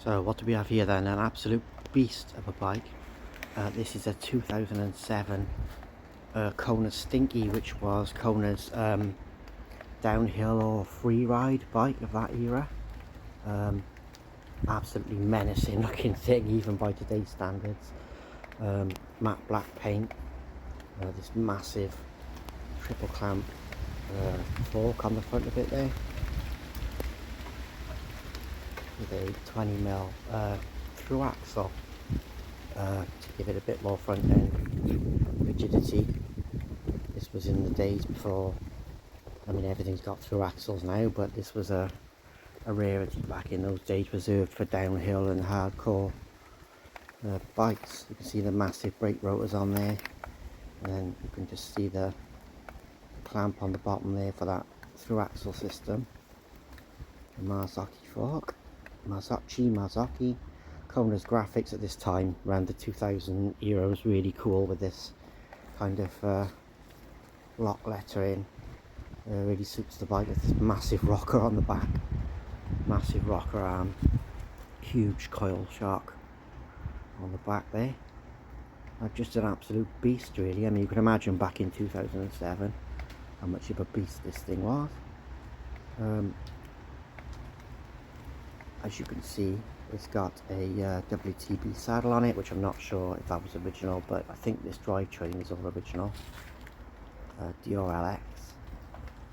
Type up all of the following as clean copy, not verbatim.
So what do we have here then? An absolute beast of a bike. This is a 2007 Kona Stinky, which was Kona's downhill or free ride bike of that era. Absolutely menacing looking thing, even by today's standards. Matte black paint, this massive triple clamp fork on the front of it there, with a 20mm through axle to give it a bit more front end rigidity. This was in the days before, I mean everything's got through axles now, but this was a rarity back in those days, reserved for downhill and hardcore bikes. You can see the massive brake rotors on there, and then you can just see the clamp on the bottom there for that through axle system. The Marzocchi fork, Marzocchi. Kona's graphics at this time, around the 2000 era, was really cool with this kind of block lettering. Really suits the bike. With this massive rocker on the back, massive rocker arm, huge coil shock on the back there. Just an absolute beast really. I mean, you can imagine back in 2007 how much of a beast this thing was. As you can see, it's got a WTB saddle on it, which I'm not sure if that was original, but I think this drivetrain is all original. DRLX,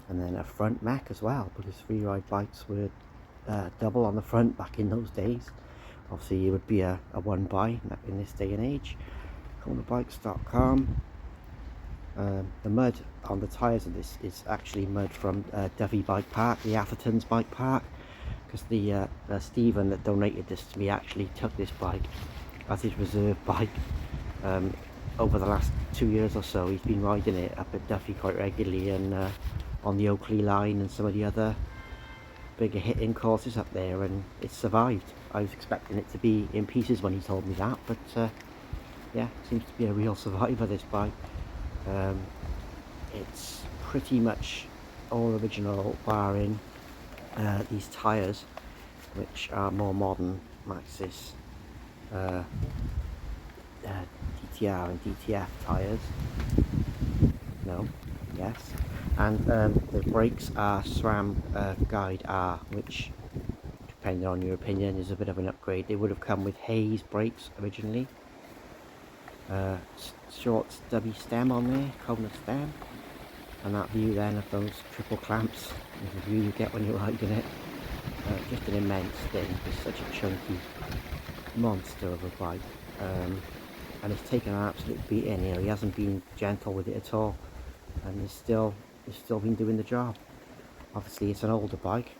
and then a front mech as well, because freeride bikes were double on the front back in those days. Obviously it would be a one buy in this day and age. KonaBikes.com. The mud on the tyres of this is actually mud from Dovey Bike Park, the Atherton's bike park, because the Stephen that donated this to me actually took this bike as his reserve bike. Over the last 2 years or so, he's been riding it up at Duffy quite regularly, and on the Oakley line and some of the other bigger hitting courses up there, and it's survived. I was expecting it to be in pieces when he told me that, but yeah, it seems to be a real survivor, this bike. It's pretty much all original, barring these tyres, which are more modern Maxxis DTR and DTF tyres. No, yes. And the brakes are SRAM Guide R, which, depending on your opinion, is a bit of an upgrade. They would have come with Hayes brakes originally. Short stubby stem on there, Kona stem, and that view then of those triple clamps is the view you get when you're riding it. Just an immense thing. It's such a chunky monster of a bike, and it's taken an absolute beating. You know, he hasn't been gentle with it at all, and he's still been doing the job. Obviously it's an older bike,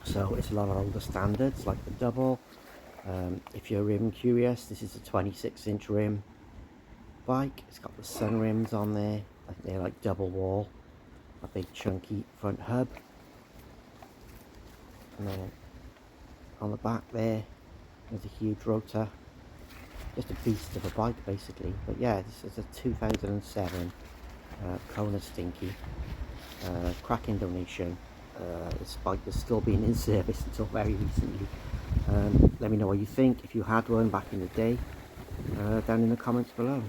so it's a lot of older standards, like the double. If you're rim curious, this is a 26-inch rim bike. It's got the sun rims on there. I think they're like double wall, a big chunky front hub, and then on the back there's a huge rotor. Just a beast of a bike basically. But yeah, this is a 2007 Kona Stinky. Cracking donation. This bike was still being in service until very recently. Let me know what you think, if you had one back in the day, down in the comments below.